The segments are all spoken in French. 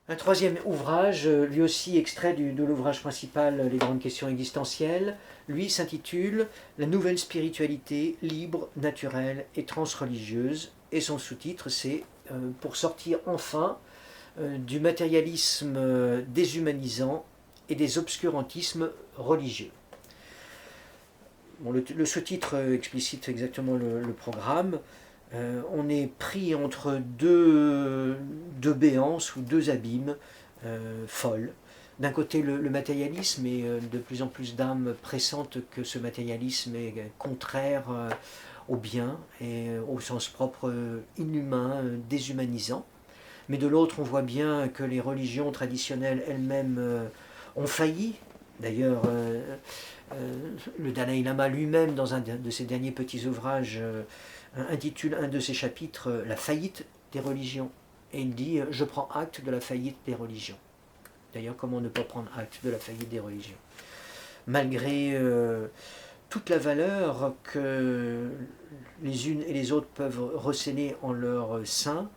Un troisième ouvrage, lui aussi extrait de l'ouvrage principal Les grandes questions existentielles, lui s'intitule La nouvelle spiritualité libre, naturelle et transreligieuse, et son sous-titre c'est Pour sortir enfin du matérialisme déshumanisant et des obscurantismes religieux. Bon, le sous-titre explicite exactement le programme. On est pris entre deux béances ou deux abîmes folles. D'un côté, le matérialisme, et de plus en plus d'âmes pressentent que ce matérialisme est contraire au bien et au sens propre inhumain, déshumanisant. Mais de l'autre, on voit bien que les religions traditionnelles elles-mêmes ont failli. D'ailleurs, le Dalai Lama lui-même, dans un de ses derniers petits ouvrages, intitule un de ses chapitres La faillite des religions. Et il dit Je prends acte de la faillite des religions. D'ailleurs, comment ne pas prendre acte de la faillite des religions? Malgré toute la valeur que les unes et les autres peuvent receler en leur sein,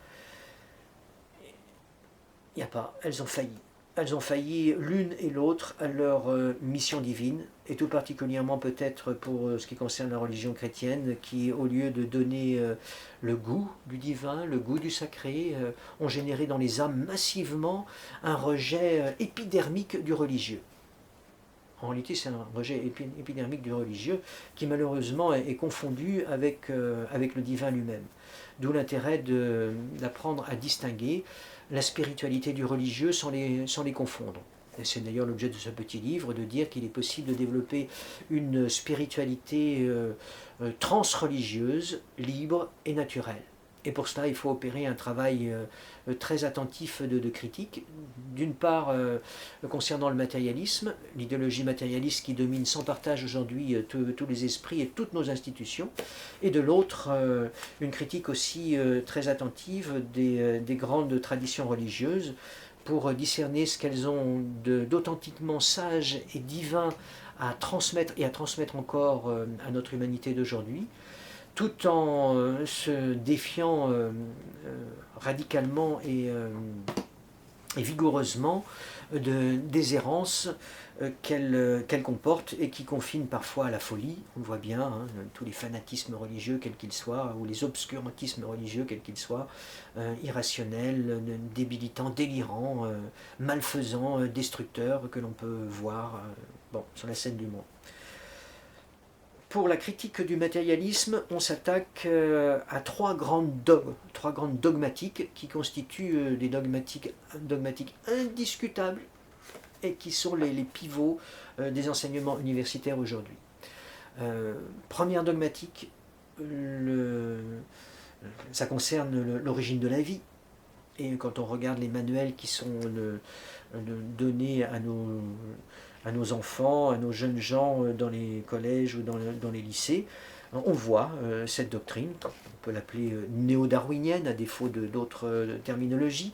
il n'y a pas, elles ont failli. Elles ont failli l'une et l'autre à leur mission divine, et tout particulièrement peut-être pour ce qui concerne la religion chrétienne, qui au lieu de donner le goût du divin, le goût du sacré, ont généré dans les âmes massivement un rejet épidermique du religieux. En réalité, c'est un rejet épidermique du religieux qui malheureusement est confondu avec le divin lui-même. D'où l'intérêt d'apprendre à distinguer la spiritualité du religieux sans les confondre. Et c'est d'ailleurs l'objet de ce petit livre, de dire qu'il est possible de développer une spiritualité transreligieuse, libre et naturelle. Et pour cela, il faut opérer un travail très attentif de critique. D'une part, concernant le matérialisme, l'idéologie matérialiste qui domine sans partage aujourd'hui tous les esprits et toutes nos institutions. Et de l'autre, une critique aussi très attentive des grandes traditions religieuses pour discerner ce qu'elles ont d'authentiquement sage et divin à transmettre et à transmettre encore à notre humanité d'aujourd'hui, tout en se défiant radicalement et vigoureusement des errances qu'elle comporte et qui confinent parfois à la folie. On le voit bien, hein, tous les fanatismes religieux, quels qu'ils soient, ou les obscurantismes religieux, quels qu'ils soient, irrationnels, débilitants, délirants, malfaisants, destructeurs, que l'on peut voir sur la scène du monde. Pour la critique du matérialisme, on s'attaque à trois grandes dogmatiques qui constituent des dogmatiques indiscutables et qui sont les pivots des enseignements universitaires aujourd'hui. Première dogmatique, ça concerne l'origine de la vie. Et quand on regarde les manuels qui sont donnés à nos enfants, à nos jeunes gens dans les collèges ou dans les lycées, on voit cette doctrine, on peut l'appeler néo-darwinienne à défaut d'autres terminologies.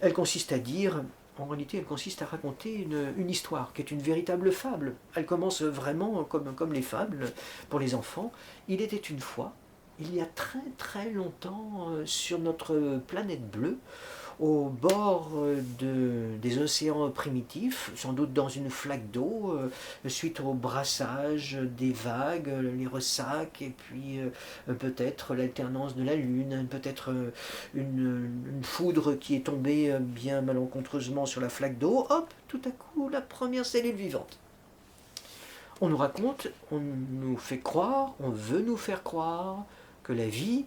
Elle consiste à dire, en réalité elle consiste à raconter une histoire qui est une véritable fable. Elle commence vraiment comme les fables pour les enfants. Il était une fois, il y a très très longtemps sur notre planète bleue, au bord des océans primitifs, sans doute dans une flaque d'eau, suite au brassage des vagues, les ressacs, et puis peut-être l'alternance de la lune, peut-être une foudre qui est tombée bien malencontreusement sur la flaque d'eau, hop, tout à coup, la première cellule vivante. On nous raconte, on nous fait croire, on veut nous faire croire que la vie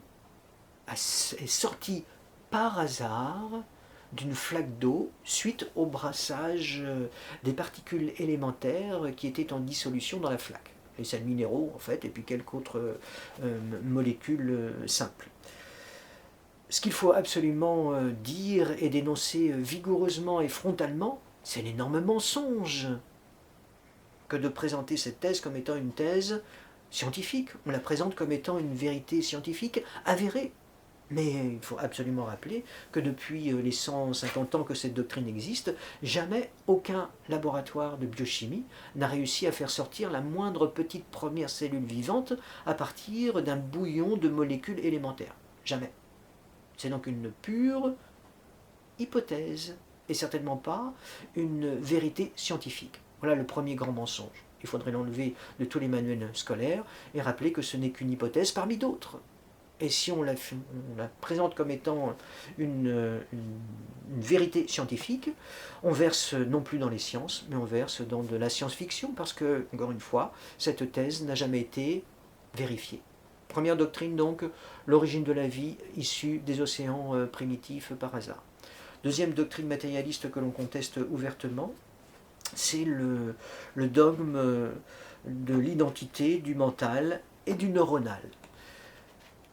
est sortie par hasard d'une flaque d'eau suite au brassage des particules élémentaires qui étaient en dissolution dans la flaque. Les sels minéraux en fait, et puis quelques autres molécules simples. Ce qu'il faut absolument dire et dénoncer vigoureusement et frontalement, c'est l'énorme mensonge que de présenter cette thèse comme étant une thèse scientifique. On la présente comme étant une vérité scientifique avérée. Mais il faut absolument rappeler que depuis les 150 ans que cette doctrine existe, jamais aucun laboratoire de biochimie n'a réussi à faire sortir la moindre petite première cellule vivante à partir d'un bouillon de molécules élémentaires. Jamais. C'est donc une pure hypothèse, et certainement pas une vérité scientifique. Voilà le premier grand mensonge. Il faudrait l'enlever de tous les manuels scolaires et rappeler que ce n'est qu'une hypothèse parmi d'autres. Et si on la présente comme étant une vérité scientifique, on verse non plus dans les sciences, mais on verse dans de la science-fiction, parce que, encore une fois, cette thèse n'a jamais été vérifiée. Première doctrine donc, l'origine de la vie issue des océans primitifs par hasard. Deuxième doctrine matérialiste que l'on conteste ouvertement, c'est le dogme de l'identité, du mental et du neuronal.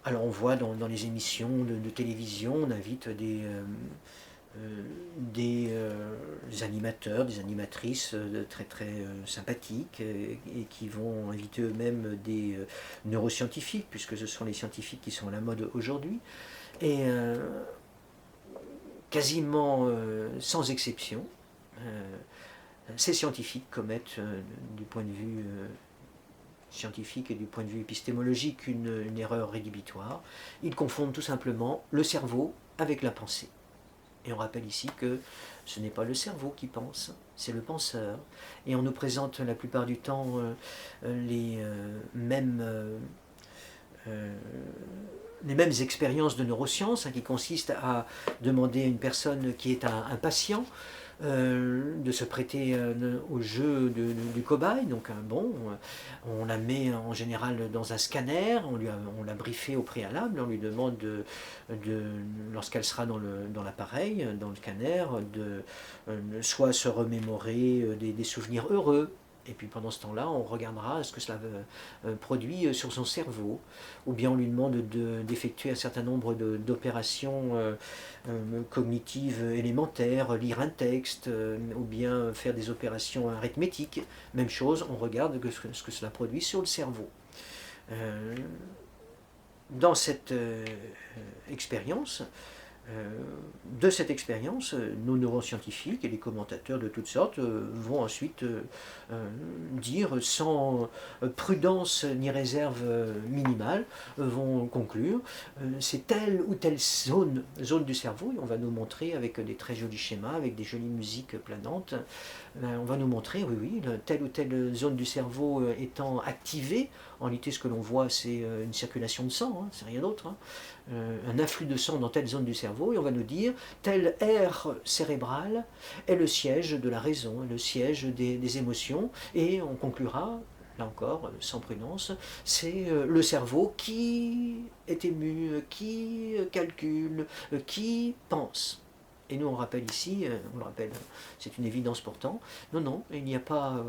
Alors on voit dans les émissions de télévision, on invite des animateurs, des animatrices très très sympathiques et qui vont inviter eux-mêmes des neuroscientifiques, puisque ce sont les scientifiques qui sont à la mode aujourd'hui. Et quasiment sans exception, ces scientifiques commettent du point de vue scientifique et du point de vue épistémologique une erreur rédhibitoire. Ils confondent tout simplement le cerveau avec la pensée. Et on rappelle ici que ce n'est pas le cerveau qui pense, c'est le penseur. Et on nous présente la plupart du temps les mêmes expériences de neurosciences, qui consistent à demander à une personne qui est un patient de se prêter au jeu du cobaye. Donc on la met en général dans un scanner, on l'a briefé au préalable, on lui demande lorsqu'elle sera dans l'appareil, dans le scanner, de soit se remémorer des souvenirs heureux. Et puis pendant ce temps-là, on regardera ce que cela produit sur son cerveau. Ou bien on lui demande d'effectuer un certain nombre d'opérations cognitives élémentaires, lire un texte, ou bien faire des opérations arithmétiques. Même chose, on regarde ce que cela produit sur le cerveau. Dans cette expérience, de cette expérience, nos neuroscientifiques et les commentateurs de toutes sortes vont ensuite dire sans prudence ni réserve minimale, vont conclure c'est telle ou telle zone du cerveau, et on va nous montrer avec des très jolis schémas, avec des jolies musiques planantes, on va nous montrer, oui, telle ou telle zone du cerveau étant activée. En réalité, ce que l'on voit, c'est une circulation de sang, c'est rien d'autre, un afflux de sang dans telle zone du cerveau, et on va nous dire telle aire cérébrale est le siège de la raison, le siège des émotions, et on conclura, là encore, sans prudence, c'est le cerveau qui est ému, qui calcule, qui pense. Et nous on rappelle ici, on le rappelle, c'est une évidence pourtant, non, il n'y a pas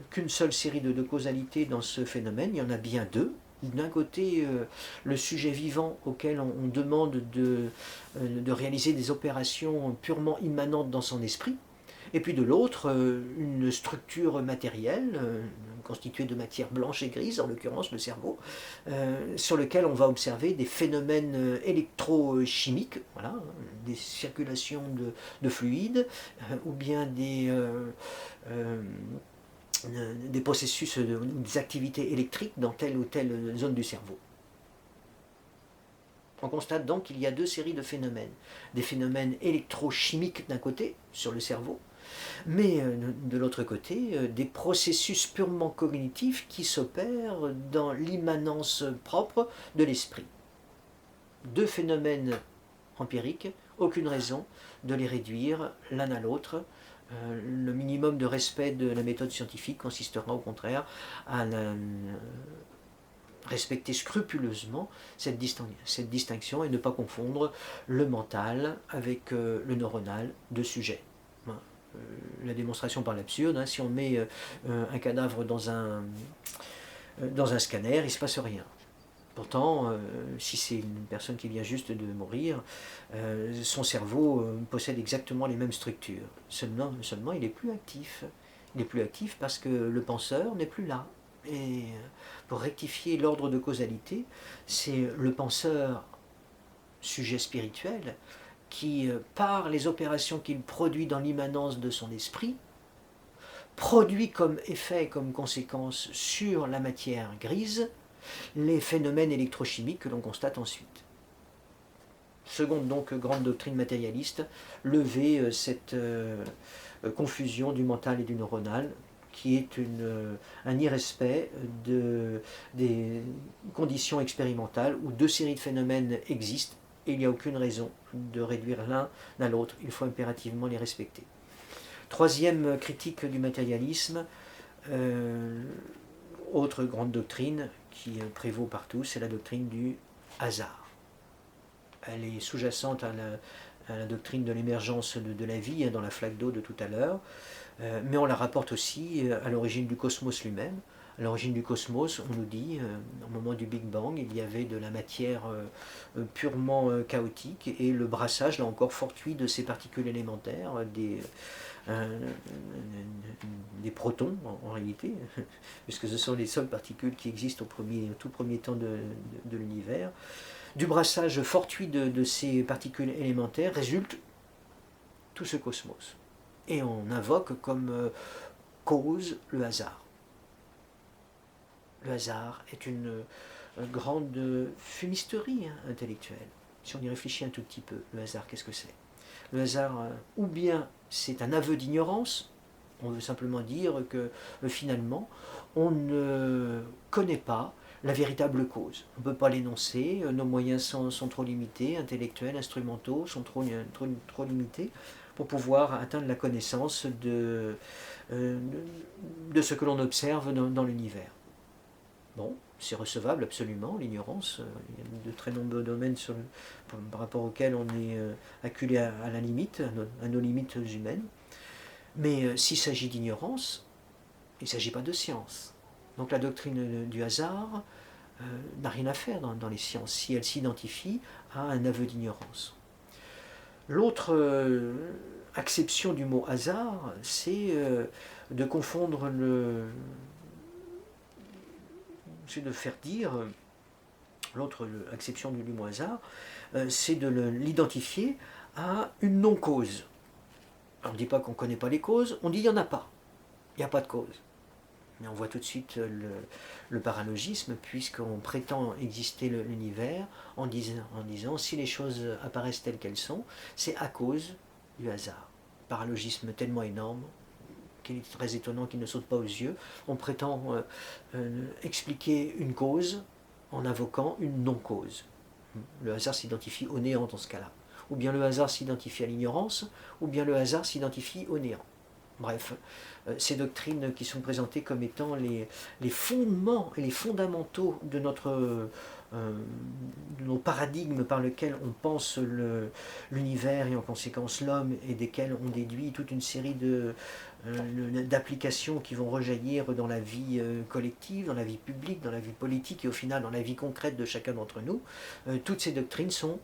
qu'une seule série de causalités dans ce phénomène, il y en a bien deux. D'un côté, le sujet vivant auquel on demande de réaliser des opérations purement immanentes dans son esprit, et puis de l'autre, une structure matérielle constituée de matière blanche et grise, en l'occurrence le cerveau, sur lequel on va observer des phénomènes électrochimiques, voilà, des circulations de fluides, ou bien des processus, des activités électriques dans telle ou telle zone du cerveau. On constate donc qu'il y a deux séries de phénomènes. Des phénomènes électrochimiques d'un côté, sur le cerveau, mais de l'autre côté, des processus purement cognitifs qui s'opèrent dans l'immanence propre de l'esprit. Deux phénomènes empiriques, aucune raison de les réduire l'un à l'autre. Le minimum de respect de la méthode scientifique consistera au contraire à respecter scrupuleusement cette distinction et ne pas confondre le mental avec le neuronal de sujet. La démonstration par l'absurde, si on met un cadavre dans un scanner, il ne se passe rien. Pourtant, si c'est une personne qui vient juste de mourir, son cerveau possède exactement les mêmes structures. Seulement, il n'est plus actif. Il n'est plus actif parce que le penseur n'est plus là. Et pour rectifier l'ordre de causalité, c'est le penseur, sujet spirituel, qui, par les opérations qu'il produit dans l'immanence de son esprit, produit comme effet, comme conséquence sur la matière grise, les phénomènes électrochimiques que l'on constate ensuite. Seconde donc grande doctrine matérialiste, lever cette confusion du mental et du neuronal, qui est un irrespect des conditions expérimentales où deux séries de phénomènes existent et il n'y a aucune raison de réduire l'un à l'autre, il faut impérativement les respecter. Troisième critique du matérialisme, autre grande doctrine qui prévaut partout, c'est la doctrine du hasard. Elle est sous-jacente à la doctrine de l'émergence de la vie, dans la flaque d'eau de tout à l'heure, mais on la rapporte aussi à l'origine du cosmos lui-même. À l'origine du cosmos, on nous dit, au moment du Big Bang, il y avait de la matière purement chaotique et le brassage, là encore fortuit, de ces particules élémentaires, des protons en réalité, puisque ce sont les seules particules qui existent au tout premier temps de l'univers. Du brassage fortuit de ces particules élémentaires résulte tout ce cosmos. Et on invoque comme cause le hasard. Le hasard est une grande fumisterie intellectuelle. Si on y réfléchit un tout petit peu, le hasard, qu'est-ce que c'est? Le hasard, ou bien c'est un aveu d'ignorance, on veut simplement dire que finalement, on ne connaît pas la véritable cause. On ne peut pas l'énoncer, nos moyens sont trop limités, intellectuels, instrumentaux, sont trop limités pour pouvoir atteindre la connaissance de ce que l'on observe dans l'univers. Bon, c'est recevable absolument, l'ignorance. Il y a de très nombreux domaines par rapport auxquels on est acculé à la limite, à nos limites humaines. Mais s'il s'agit d'ignorance, il ne s'agit pas de science. Donc la doctrine du hasard n'a rien à faire dans les sciences si elle s'identifie à un aveu d'ignorance. L'autre acception du mot hasard, c'est de confondre c'est de faire dire, l'autre acception du mot hasard, c'est de l'identifier à une non-cause. On ne dit pas qu'on ne connaît pas les causes, on dit qu'il n'y en a pas. Il n'y a pas de cause. Mais on voit tout de suite le paralogisme, puisqu'on prétend exister l'univers en disant si les choses apparaissent telles qu'elles sont, c'est à cause du hasard. Paralogisme tellement énorme qu'il est très étonnant qu'il ne saute pas aux yeux. On prétend expliquer une cause en invoquant une non-cause. Le hasard s'identifie au néant dans ce cas-là. Ou bien le hasard s'identifie à l'ignorance, ou bien le hasard s'identifie au néant. Bref, ces doctrines qui sont présentées comme étant les fondements et les fondamentaux de nos paradigmes par lesquels on pense l'univers et en conséquence l'homme, et desquels on déduit toute une série d'applications qui vont rejaillir dans la vie collective, dans la vie publique, dans la vie politique et au final dans la vie concrète de chacun d'entre nous. Toutes ces doctrines sont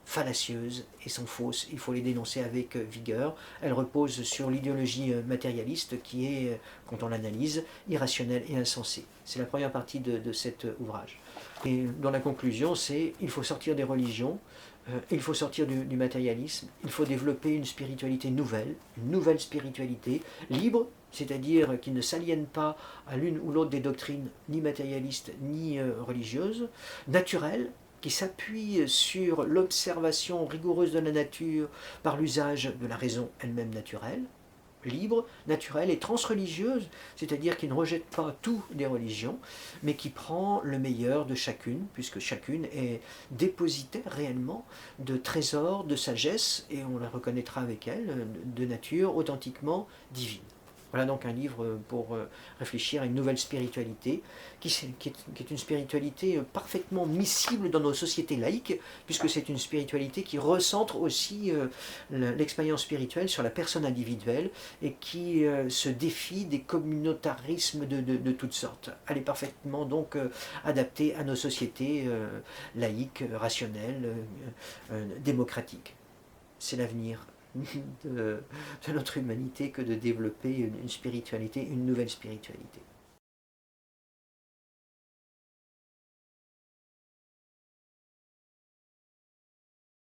fallacieuses et sont fausses. Il faut les dénoncer avec vigueur. Elles reposent sur l'idéologie matérialiste qui est, quand on l'analyse, irrationnelle et insensée. C'est la première partie de cet ouvrage. Et dans la conclusion, c'est il faut sortir des religions, il faut sortir du matérialisme, il faut développer une spiritualité une nouvelle spiritualité libre, c'est-à-dire qui ne s'aliène pas à l'une ou l'autre des doctrines ni matérialistes ni religieuses, naturelle, qui s'appuie sur l'observation rigoureuse de la nature par l'usage de la raison elle-même naturelle, libre, naturelle et transreligieuse, c'est-à-dire qui ne rejette pas tout des religions, mais qui prend le meilleur de chacune, puisque chacune est dépositaire réellement de trésors de sagesse, et on la reconnaîtra avec elle, de nature authentiquement divine. Voilà donc un livre pour réfléchir à une nouvelle spiritualité, qui est une spiritualité parfaitement miscible dans nos sociétés laïques, puisque c'est une spiritualité qui recentre aussi l'expérience spirituelle sur la personne individuelle et qui se défie des communautarismes de toutes sortes. Elle est parfaitement donc adaptée à nos sociétés laïques, rationnelles, démocratiques. C'est l'avenir de notre humanité que de développer une spiritualité, une nouvelle spiritualité.